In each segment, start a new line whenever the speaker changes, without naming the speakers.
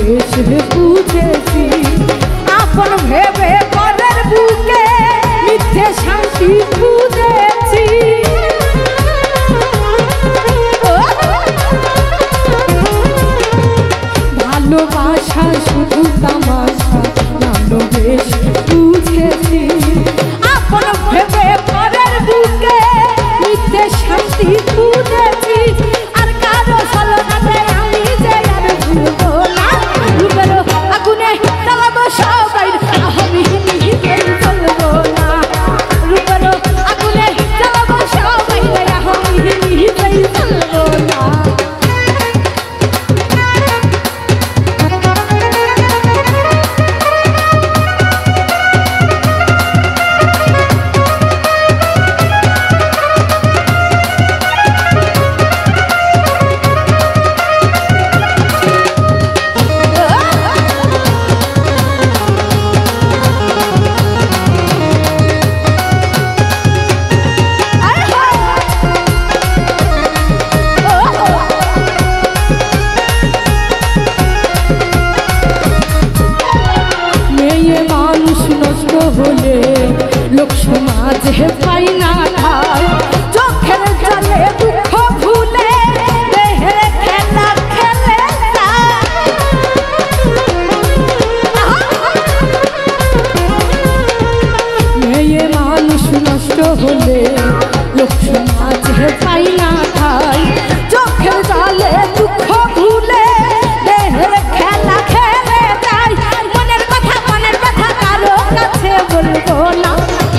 বেশে বুঝেছি আপন ভেবে পরের বুকে মিথ্যে শান্তি খুঁজেছি ভালোবাসা শুধু তামাশা নালো বেশ বুঝেছি আপন ভেবে পরের বুকে মিথ্যে শান্তি খুঁজেছি আর কারো ছলনাতে আমি যে আর ভুলবো না রূপের আগুনে জ্বালাবো সবাই আমি নিজেই চলবো না রূপের আগুনে জ্বালাবো সবাই আমি নিজেই চলবো না হলে লোক সমাজে পাই না ঠাই চোখের জলে দুঃখ ভুলে দেহের খেলা খেলে মেয়ে মানুষ নষ্ট হলে লোক সমাজে পাই না ঠাই চোখের জলে দুঃখ ভুলে দেহের খেলা খেলে যায় মনের কথা কারো কাছে বলবো না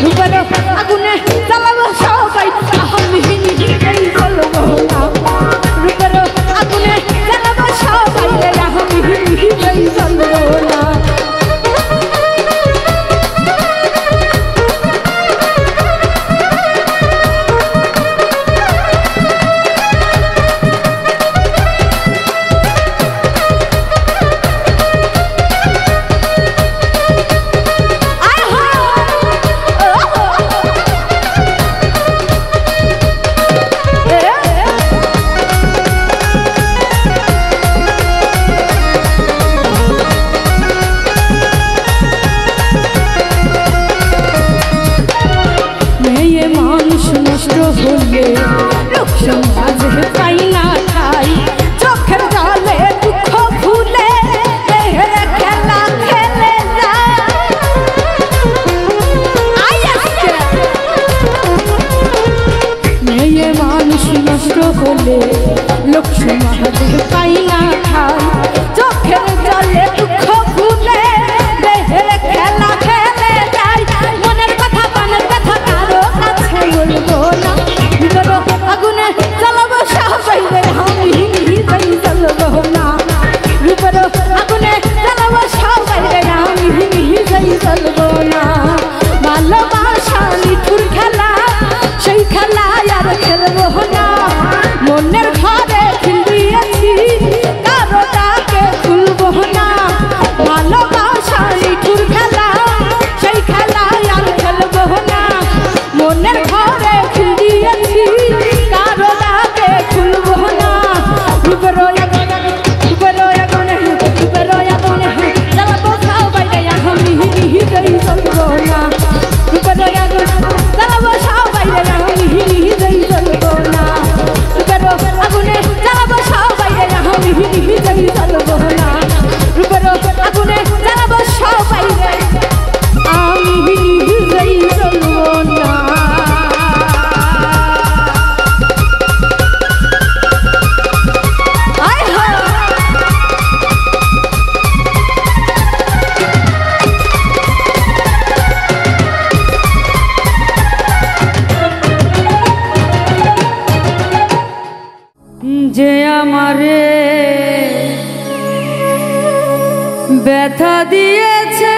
রূপের আগুনে জ্বালাবো সবাই আমি নিজেই চলবো না রূপের আগুনে জ্বালাবো সবাই আমি নিজেই চলবো না হলে লোক সমাজে পাই না ঠাই চোখের জলে দুঃখ ভুলে দেহের খেলা খেলে মেয়ে মানুষ নষ্ট হলে লোক সমাজে পাই না ঠাই চোখের জলে দুঃখ ভুলে দেহের খেলা খেলে যায় মনের কথা কারো কাছে বলবো না আগুনে জ্বালাবো সবাই আমি নিজেই চলবো না রূপের আগুনে জ্বালাবো সবাই আমি নিজেই চলবো না ভালোবাসা নিঠুর খেলা সেই খেলা আর খেলবো না মনের ঘরে খিল দিয়েছি কারো ডাকে খুলবো না ভালোবাসা নিঠুর খেলা সেই খেলা আর খেলবো না মনের ঘরে খিল দিয়েছি কারো ডাকে খুলবো না রূপের আগুনে জ্বালাবো সবাই আমি নিজেই চলবো না রূপের আগুনে জ্বালাবো সবাই আমি নিজেই চলবো না রূপের আগুনে জ্বালাবো সবাই আমি নিজেই চলবো না রূপের আগুনে জ্বালাবো সবাই আমি নিজেই চলবো না যে আমারে ব্যথা দিয়েছে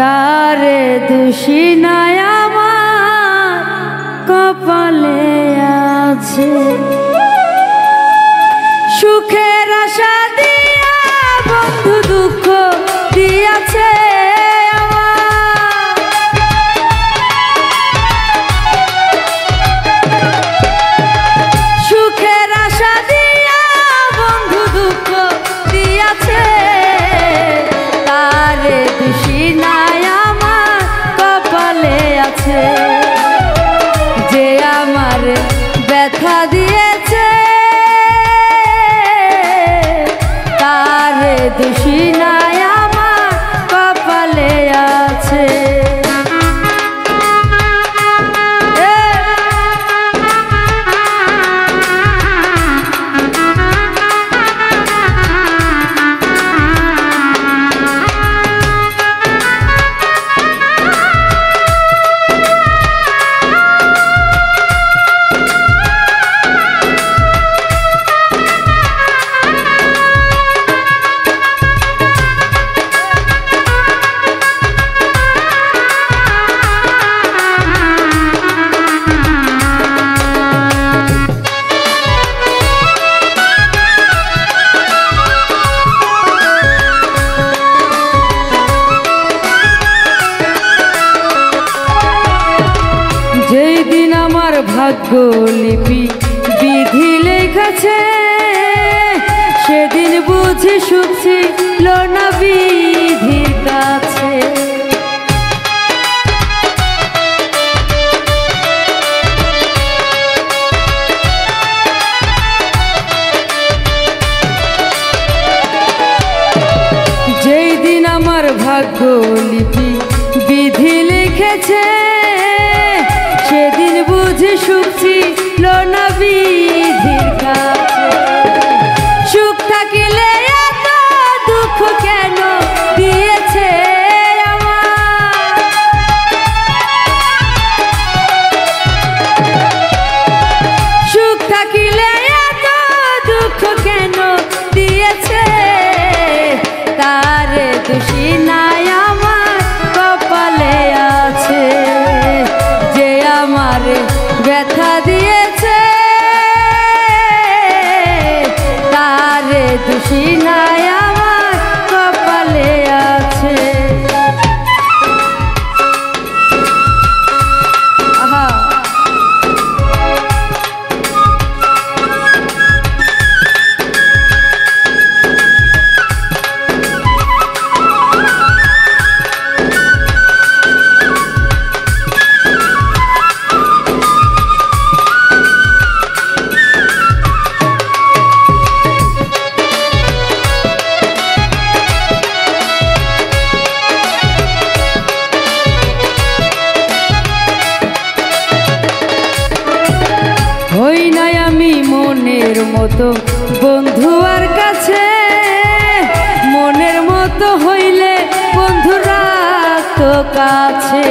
তারে দোষী নাই আমার কপালে আছে সুখের আশা দিয়া বন্ধু দুঃখ দিয়াছে ভাগ্য লিপি বিধি লেখাছে, সেদিন বুঝি সুখ ছিল না বিধির কাছে। যেই দিন আমার ভাগ্য লিপি বিধি লিখেছে, সেদিন বুঝি সুখ ছিল না বিধির কাছে। সুখ থাকিলে এত দুঃখ কেন দিয়েছে আমার, সুখ থাকিলে এত দুঃখ কেন দিয়েছে, তার দোষী নাই আমার কপালে আছে, যে আমার ব্যথা দিয়েছে, তার দোষী নাই আমার কপালে আছে। আহা হই নাই আমি মনের মতো বন্ধু আর কাছে, মনের মতো হইলে বন্ধু রাখতো কাছে।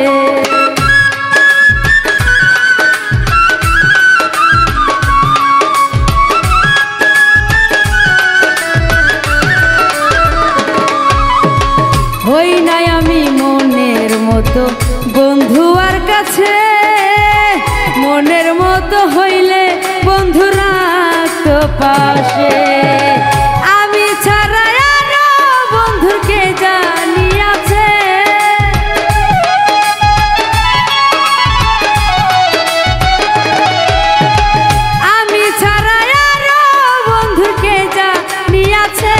হই নাই আমি মনের মতো বন্ধু আর কাছে, মনের মতো হইলে বন্ধু রাখতো পাশে। আমি ছাড়া আরো বন্ধুকে জানিয়াছে, আমি ছাড়া আরো বন্ধুকে জানিয়াছে,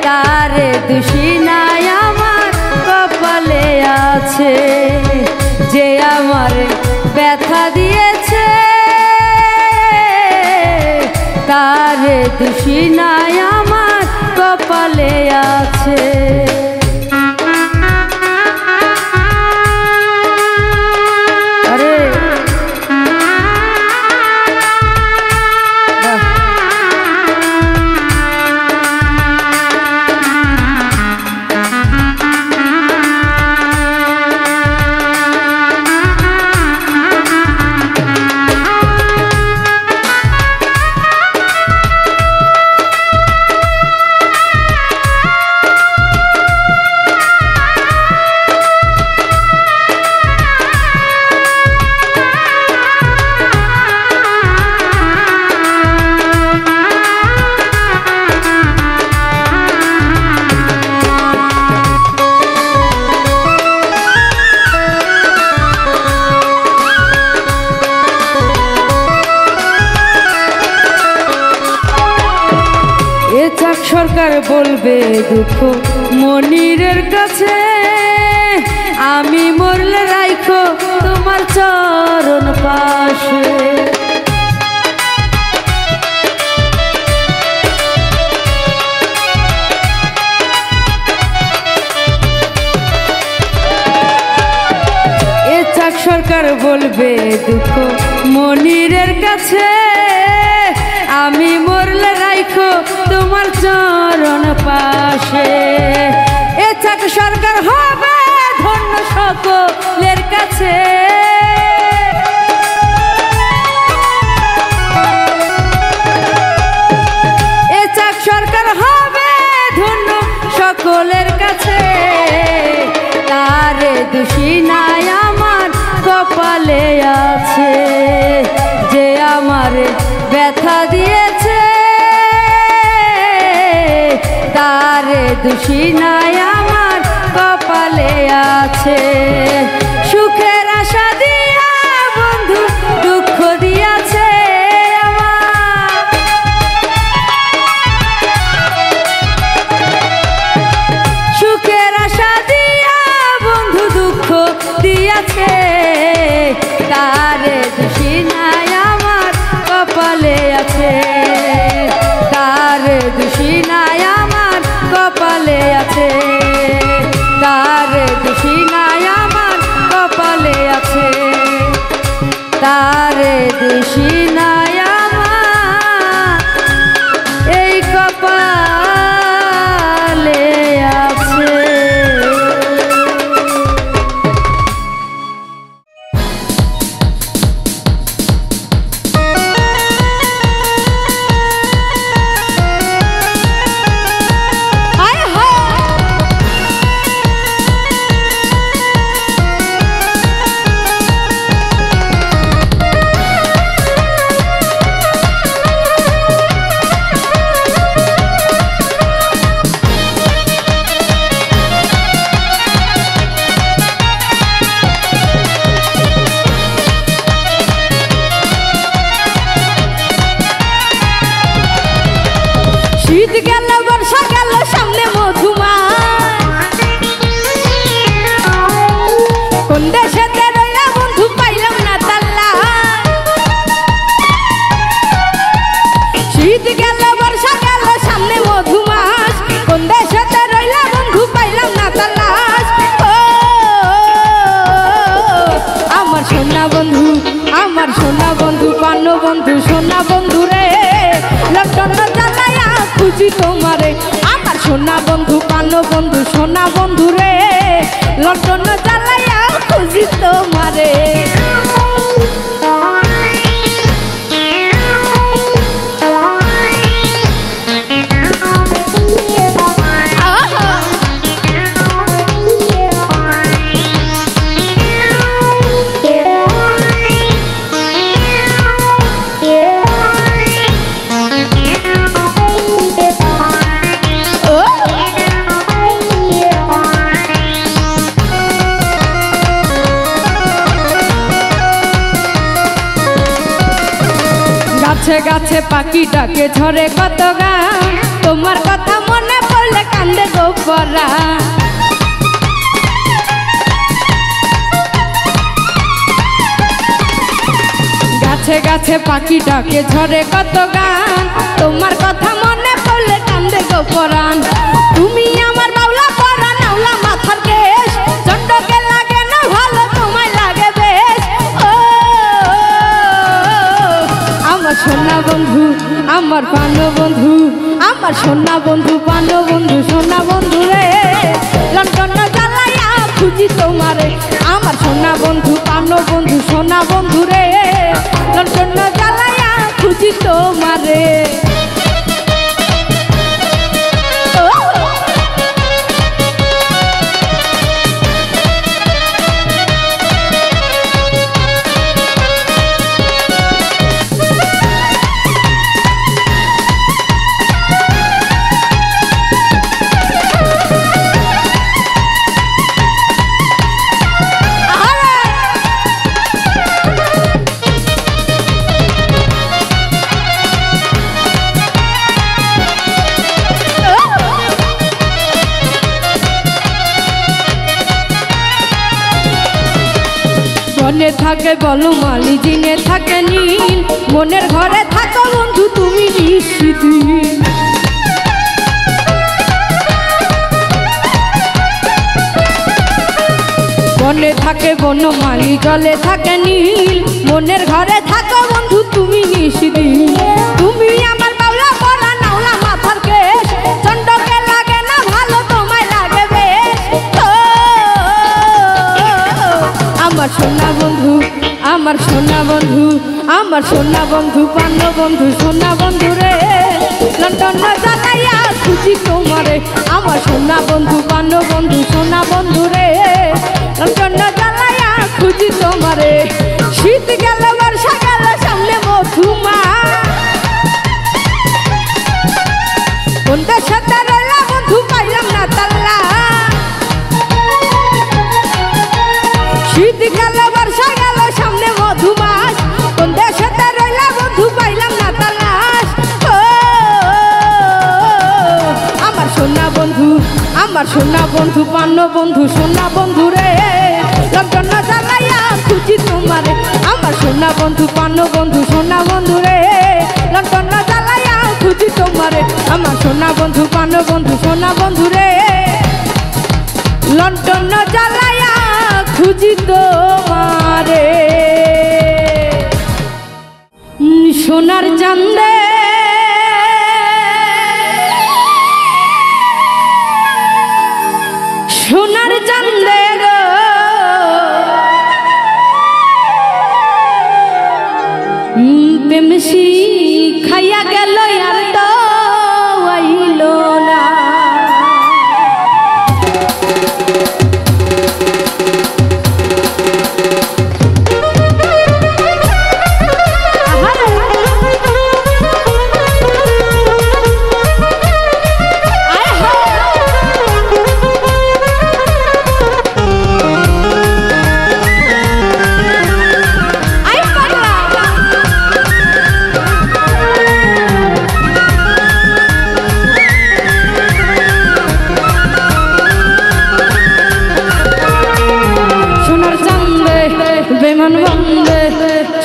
তার দোষী নাই আমার কপালে আছে, যে আমার ব্যথা দিয়েছে, তার দোষী নাই আমার কপালে আছে। সরকার বলবে দুঃখ মনিরের কাছে, আমি মরলে রাইখো তোমার চরণ পাশে। সরকার বলবে দুঃখ মনিরের কাছে, আমি মরলে রাইখো তোমার চরণ পাশে। এ চাক সরকার হবে ধন্য সকলের কাছে, এ চাক সরকার হবে ধন্য সকলের কাছে, তার দোষী নাই আমার কপালে আছে, যে আমার ব্যথা দিয়েছে, তার দোষী নাই আমার কপালে আছে। সুখের আশা দিয়া বন্ধু খুঁজি তোমারে আমার সোনা বন্ধু পান বন্ধু সোনা বন্ধু রে লন্ডন জ্বালাইয়া খুঁজি তোমারে গাছে গাছে পাখি ডাকে ঝরে কত গান তোমার কথা মনে পড়লে কান্দে গোপরা গাছে গাছে পাখি ডাকে ঝরে কত গান তোমার কথা মনে পড়লে কান্দে গোপরান তুমি আমার বাউলা পরা নাওলা মাথার কেশ চন্ডকে লাগে না ভালো তোমায় লাগে বেশ ও আমার সোনা বন্ধু আমার পান বন্ধু আমার সোনা বন্ধু পান বন্ধু সোনা বন্ধু রে লন্ডন জ্বালাইয়া খুঁজি তোমারে আমার সোনা বন্ধু পান বন্ধু সোনা বন্ধু রে লন্ডন জ্বালাইয়া খুঁজি তোমারে মনে থাকে বলো মালি দিনে থাকে নীল মনের ঘরে থাকো বন্ধু তুমি নিশিদিন মনে থাকে বনমালী জলে থাকে নীল মনের ঘরে থাকো বন্ধু তুমি নিশিদিন তুমি আমার বাউলা পরা নাওলা মাথার কেশ চন্ডকে লাগে না ভালো তোমায় লাগে বেশ আমার সোনা বন্ধু আমার সোনা বন্ধু আমার সোনা বন্ধু পান বন্ধু সোনা বন্ধু রে লন্ডন জ্বালাইয়া খুঁজি তোমারে আমার সোনা বন্ধু পান বন্ধু সোনা বন্ধু রে লন্ডন জ্বালাইয়া খুঁজি তোমারে শীত গেল বর্ষা গেল সামনে মধুমা কোন দেশে রইলা বন্ধু পাইলাম না তাল্লা শীত গেল বর্ষা গেল সামনে মধুমাস কোন দেশে রইলা বন্ধু পাইলাম না তালাশ আমার সোনা বন্ধু আমার সোনা বন্ধু পান বন্ধু সোনা বন্ধু রে লন্ডন জ্বালাইয়া খুঁজি তোমারে আমার সোনা বন্ধু পান বন্ধু সোনা বন্ধু রে লন্ডন জ্বালাইয়া খুঁজি তোমারে আমার সোনা বন্ধু পান বন্ধু সোনা বন্ধু রে লন্ডন জ্বালাইয়া খুঁজি তোমারে সোনার চাঁদে সোনার চাঁদে গো প্রেম শিখাইয়া গেল আর তো আইল না বেমান বন্দে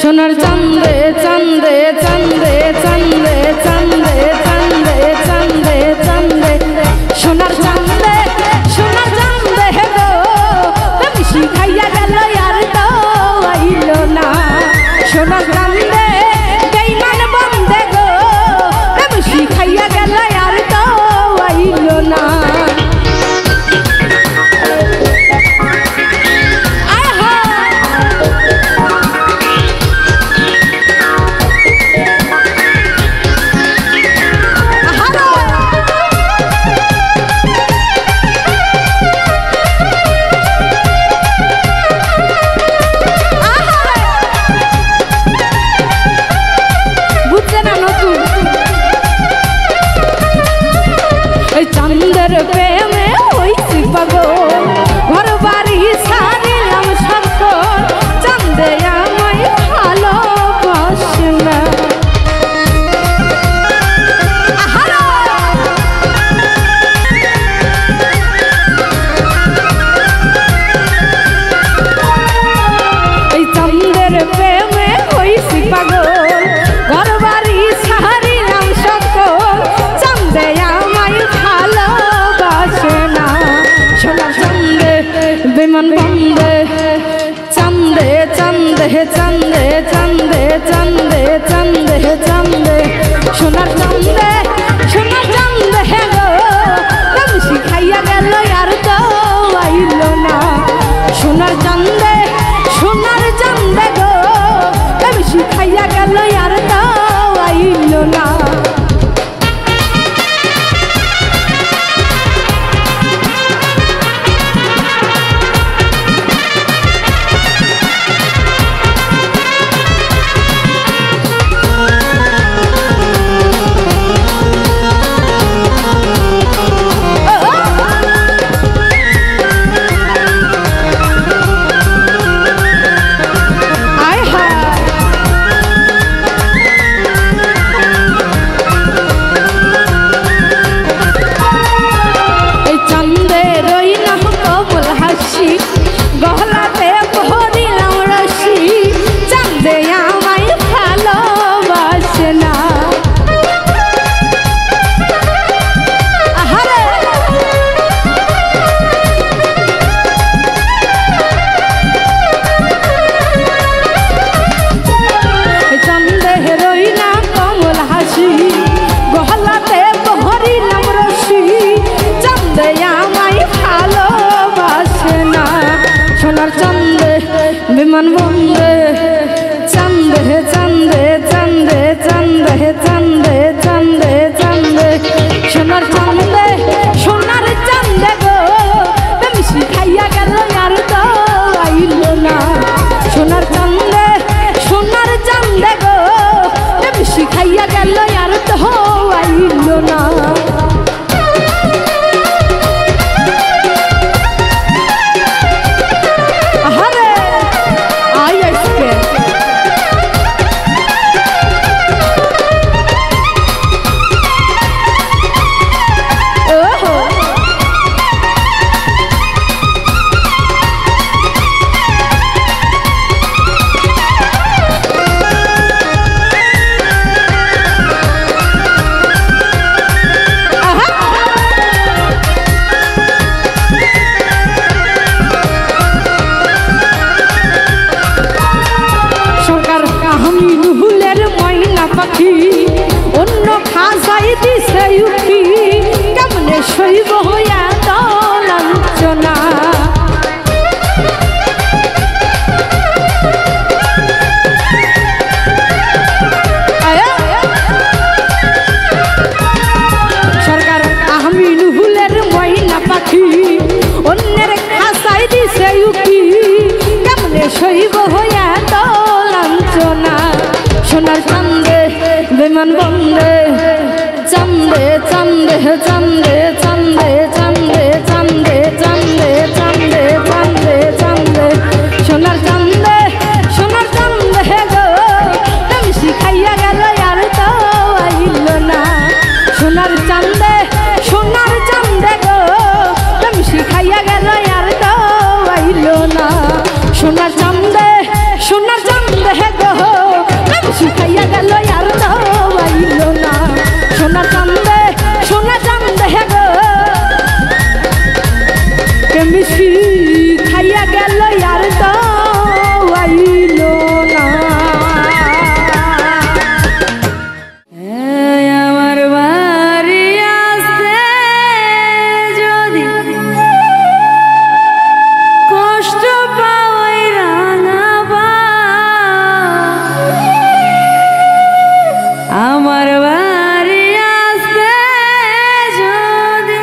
সোনার চাঁদে চাঁদে চাঁদে চাঁদে চাঁদে চাঁদে চাঁদে চাঁদে সোনার চাঁদে সোনার চাঁদে গো তুমি শিখাইয়া গেল আর তো আইল না সোনার চাঁদে বেমান বন্দে গো তুমি শিখাইয়া গেল আর বেমান বন্দে চান্দে চান্দে চান্দে চান্দে চান্দে চান্দে চান্দে সোনার চান্দে সোনার চান্দে গো তুমি শিখাইয়া গেল আর তো আইল না সোনার চান্দে গো তুমি শিখাইয়া গেল আর তো আইল না বিমান বন্দে চান্দে চান্দে চান্দে চান্দে চান্দে চান্দে চান্দে সোনার চান্দে গো তুমি শিখাইয়া গেল আর তো আইল না সোনার চান্দে গো তুমি শিখাইয়া গেল আর তো আইল না অন্য খাসাই দিছে উঠি কেমনে শৈব হইয়া লাঞ্ছনা সরকার আমিনুলের ময়না পাখি অন্যের খাসাই দিছে উঠি কেমনে শৈব হইয়া লাঞ্ছনা সোনার চান্দে বেমান বন্দে চান্দে চান্দে চান্দে চান্দে চান্দে চান্দে চান্দে চান্দে চান্দে চান্দে সোনার চান্দে গো তুমি শিখাইয়া গেল আর তো আইল না সোনার চান্দে গো তুমি শিখাইয়া গেল আর তো আইল না সোনার চান্দে গো তুমি শিখাইয়া গেল আর তো আইল না সোনার চান্দে গো তুমি শিখাইয়া গেল আর তো আইল না আমার বাড়ি আসতে যদি কষ্ট পাওয়াই রাঙাবা আমার বাড়ি আসতে যদি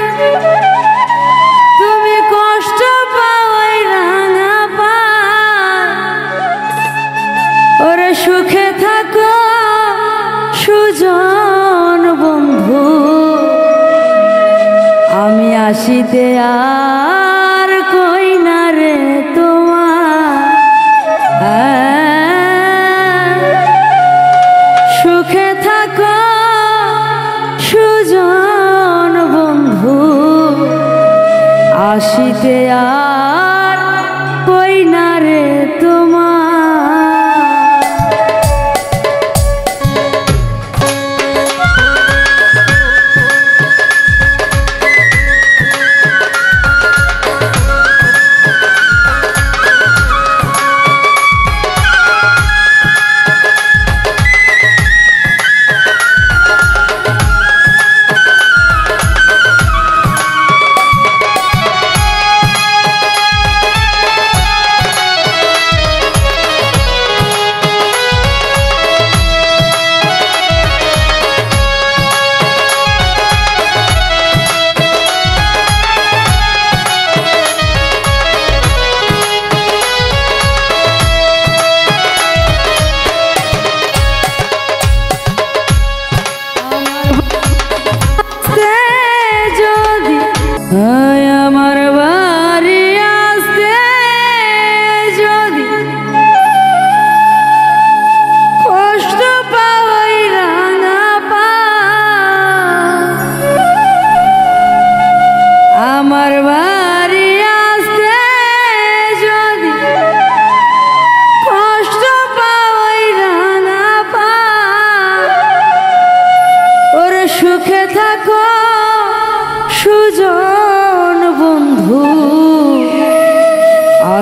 তুমি কষ্ট পাওয়াই রাঙাবা ওরে সুখে থাকো সুজন বন্ধু আমি আসিতে আর কই না রে তোমার সুখে থাকো সুজন বন্ধু আসিতে আর কই না রে তোমার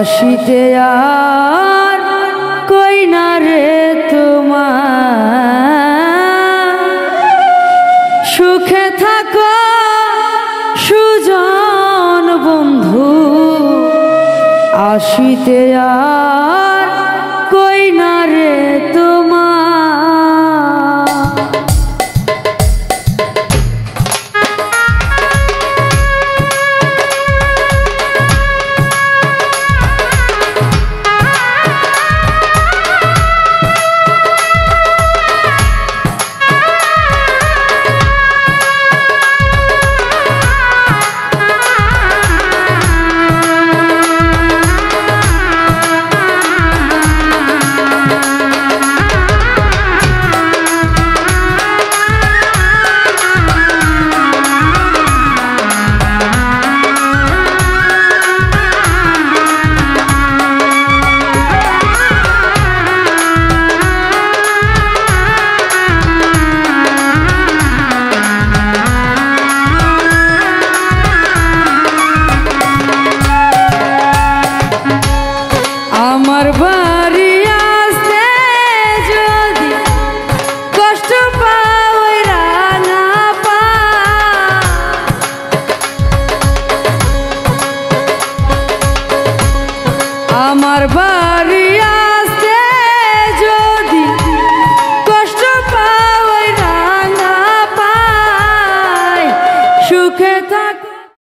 আসিতে আর কই না রে তোমার সুখে থাকো সুজন বন্ধু আসিতে আর কই না রে তোমার আমার বাড়ি আসতে যদি কষ্ট পাও রাঙা পা আমার বাড়ি